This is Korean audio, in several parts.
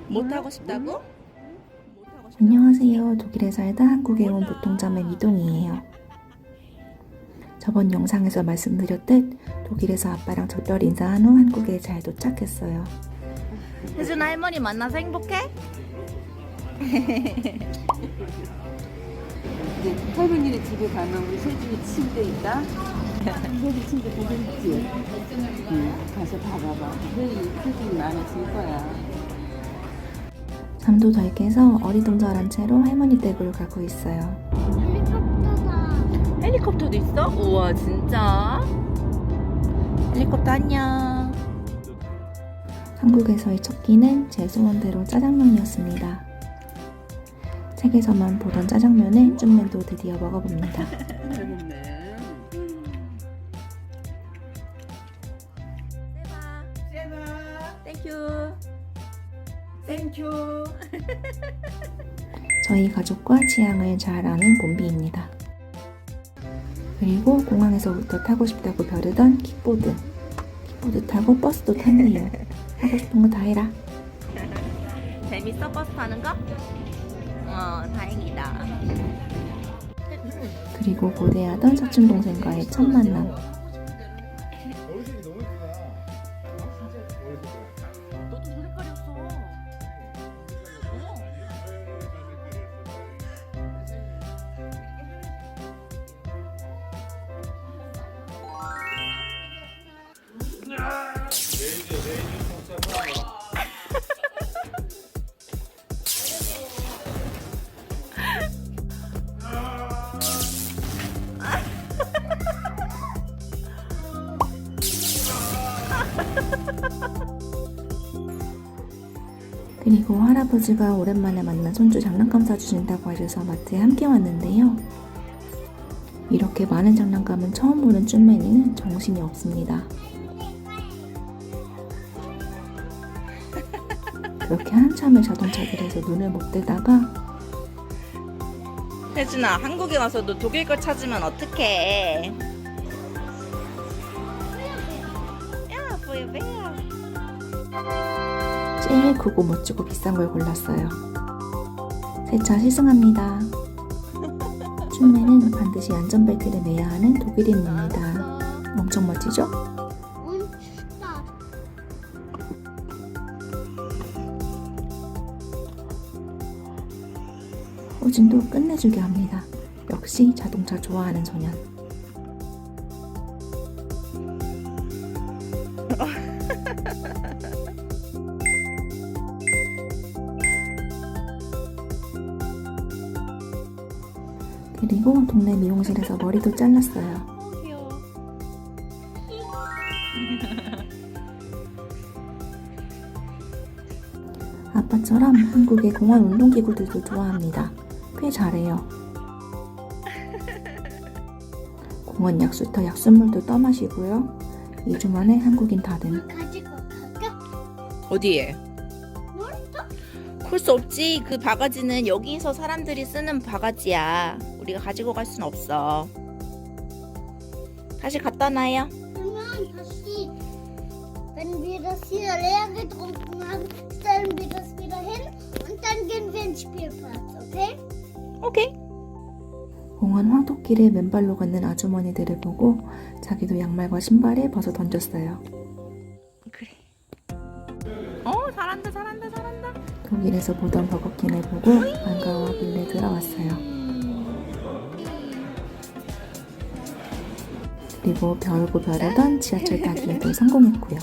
못 하고 싶다고? 안녕하세요. 독일에 살다 한국에 온 보통자매 미동이에요. 저번 영상에서 말씀드렸듯 독일에서 아빠랑 작별 인사한 후 한국에 잘 도착했어요. 혜준아 할머니 만나서 행복해? 이제 할머니네 집에 가면 우리 세준이 침대 있다. 세준 침대 보고 있지. 가서 봐봐봐. 세준이 마음에 들 거야. 잠도 덜 깨서 어리둥절한 채로 할머니 댁으로 가고 있어요. 헬리콥터다. 헬리콥터도 있어? 우와 진짜? 헬리콥터 안녕. 한국에서의 첫 끼는 제 소원대로 짜장면이었습니다. 책에서만 보던 짜장면에 쭌맨도 드디어 먹어봅니다. 잘 먹네. 세바. 땡큐. 땡큐. 저희 가족과 취향을 잘 아는 봄비입니다. 그리고 공항에서부터 타고 싶다고 벼르던 킥보드. 킥보드 타고 버스도 탔네요. 하고 싶은 거 다 해라. 재밌어 버스 타는 거? 다행이다. 그리고 고대하던 사촌동생과의 첫 만남. 어르신이 너무 예쁘다. 너도 저 색깔이었어. 그리고 할아버지가 오랜만에 만난 손주 장난감 사주신다고 하셔서 마트에 함께 왔는데요. 이렇게 많은 장난감은 처음 보는 쭌맨이는 정신이 없습니다. 그렇게 한참을 자동차들에서 눈을 못 뜨다가 혜준아 한국에 와서도 독일 걸 찾으면 어떡해? 야 보여봐요. 제일 크고 멋지고 비싼 걸 골랐어요. 세차 시승합니다. 쭌맨은 반드시 안전벨트를 매야 하는 독일인입니다. 엄청 멋지죠? 호진도 끝내주게 합니다. 역시 자동차 좋아하는 소년. 그리고 동네 미용실에서 머리도 잘랐어요. 귀여워. 아빠처럼 한국의 공원 운동기구들도 좋아합니다. 꽤 잘해요. 공원 약수터 약수물도 떠마시고요. 2주 만에 한국인 다듬. 가지고 갈까? 어디에? 그럴 수 없지. 그 바가지는 여기서 사람들이 쓰는 바가지야. 우리가 가지고 갈 순 없어. 다시 갖다 놔요. 그러면 다시 wenn wir das hier leer getrunken haben, stellen wir das wieder hin und dann gehen wir ins Spielplatz, okay? 오케이. 공원 황토길을 맨발로 걷는 아주머니들을 보고 자기도 양말과 신발을 벗어 던졌어요. 그래. 잘한다 잘한다 잘한다. 독일에서 보던 버거킹을 보고 반가워 몰래 들어왔어요. 그리고 벼르고 벼르던 지하철 타기에도 성공했고요.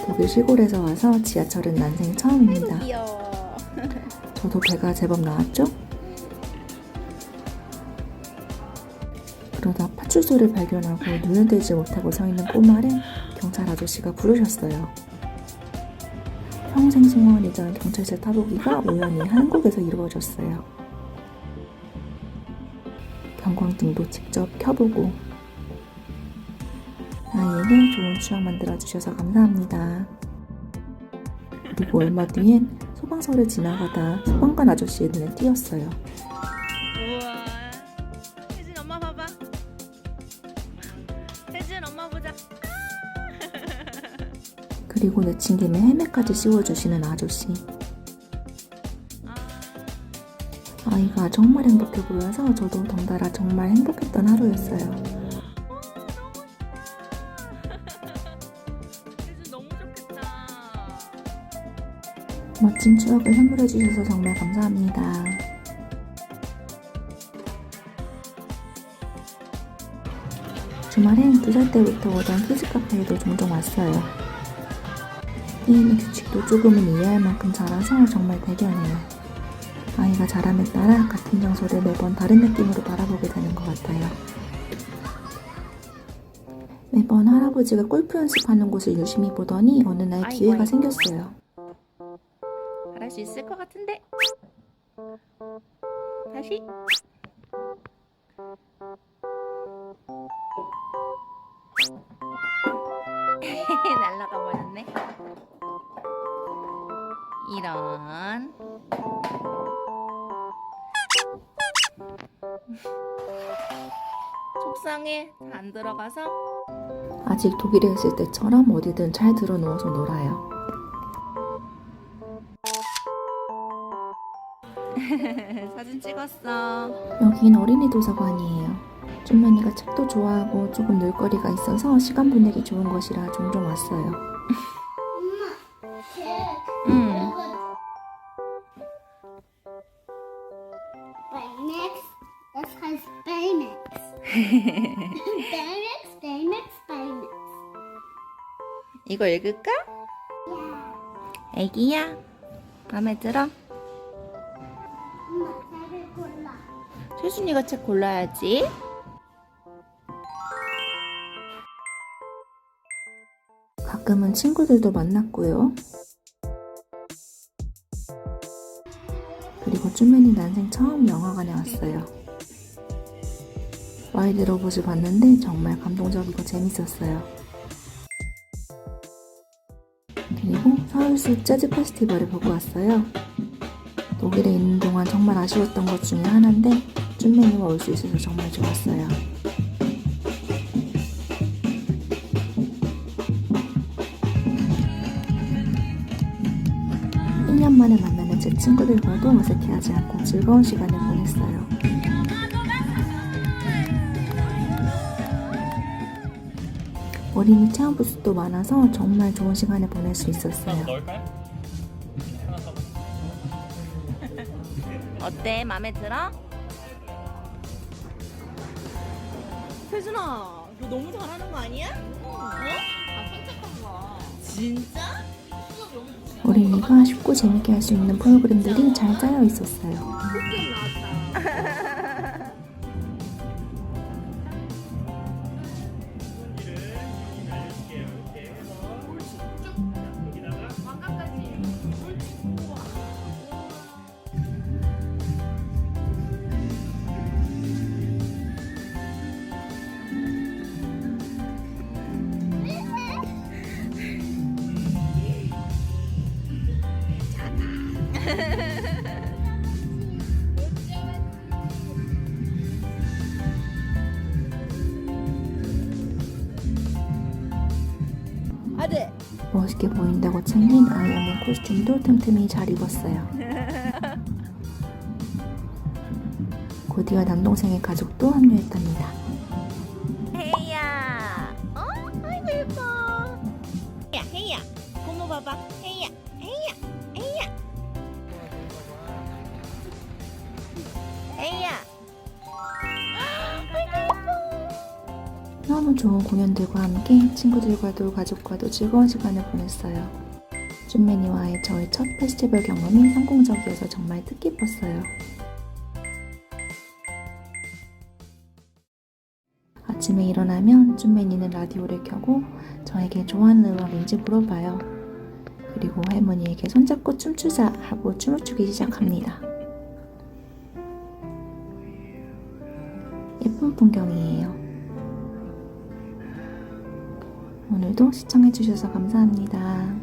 독일 시골에서 와서 지하철은 난생 처음입니다. 귀여워. 저도 배가 제법 나왔죠? 그러다 파출소를 발견하고 눈을 떼지 못하고 서 있는 꼬마를 경찰 아저씨가 부르셨어요. 평생 소원이던 경찰차 타보기가 우연히 한국에서 이루어졌어요. 경광등도 직접 켜보고 나에게 좋은 추억 만들어주셔서 감사합니다. 그리고 얼마 뒤엔 소방서를 지나가다 소방관 아저씨의 눈에 띄었어요. 우와. 혜진 엄마 봐봐. 혜진 엄마 보자. 그리고 내친 김에 헬멧까지 씌워주시는 아저씨. 아이가 정말 행복해 보여서 저도 덩달아 정말 행복했던 하루였어요. 너무 좋겠다. 멋진 추억을 선물해 주셔서 정말 감사합니다. 주말엔 2살 때부터 오던 키즈 카페에도 종종 왔어요. 게임의 규칙도 조금은 이해할 만큼 잘해서 정말 대견해요. 아이가 자람에 따라 같은 장소를 매번 다른 느낌으로 바라보게 되는 것 같아요. 매번 할아버지가 골프 연습하는 곳을 유심히 보더니 어느 날 기회가 생겼어요. 잘할 수 있을 것 같은데. 다시. 날라가 버렸네. 이런. 속상해. 안 들어가서. 아직 독일에 있을 때처럼 어디든 잘 들어누워서 놀아요. 사진 찍었어. 여긴 어린이 도서관이에요. 쭈맨이가 책도 좋아하고 조금 놀거리가 있어서 시간 보내기 좋은 곳이라 종종 왔어요. 엄마, 걔 응. Baymax, das heißt Baymax. Baymax, Baymax, Baymax. 이거 읽을까? 애기야. 마음에 들어? 엄마, 책을 골라. 최순이가 책 골라야지. 가끔은 친구들도 만났고요. 그리고 쭈맨이 난생 처음 영화관에 왔어요. 와일드 로봇을 봤는데 정말 감동적이고 재밌었어요. 그리고 서울숲 재즈 페스티벌을 보고 왔어요. 독일에 있는 동안 정말 아쉬웠던 것 중에 하나인데 쭈맨이와 올 수 있어서 정말 좋았어요. 만에 만나는 제 친구들과도 어색해하지 않고 즐거운 시간을 보냈어요. 어린이 체험 부스도 많아서 정말 좋은 시간을 보낼 수 있었어요. 어때? 마음에 들어? 세준아, 너 너무 잘하는 거 아니야? 어? 선택한 거야. 진짜? 어린이가 쉽고 재밌게 할 수 있는 프로그램들이 잘 짜여 있었어요. 아들. 멋있게 보인다고 챙긴 아이언맨 코스튬도 틈틈이 잘 입었어요. 고디와 남동생의 가족도 합류했답니다. 헤이야. 아이고 예뻐. 헤이야. 고모 봐봐. 헤이야. 너무 좋은 공연들과 함께 친구들과도 가족과도 즐거운 시간을 보냈어요. 쭈맨이와의 저의 첫 페스티벌 경험이 성공적이어서 정말 뜻깊었어요. 아침에 일어나면 쭈맨이는 라디오를 켜고 저에게 좋아하는 음악인지 물어봐요. 그리고 할머니에게 손잡고 춤추자 하고 춤을 추기 시작합니다. 예쁜 풍경이에요. 오늘도 시청해주셔서 감사합니다.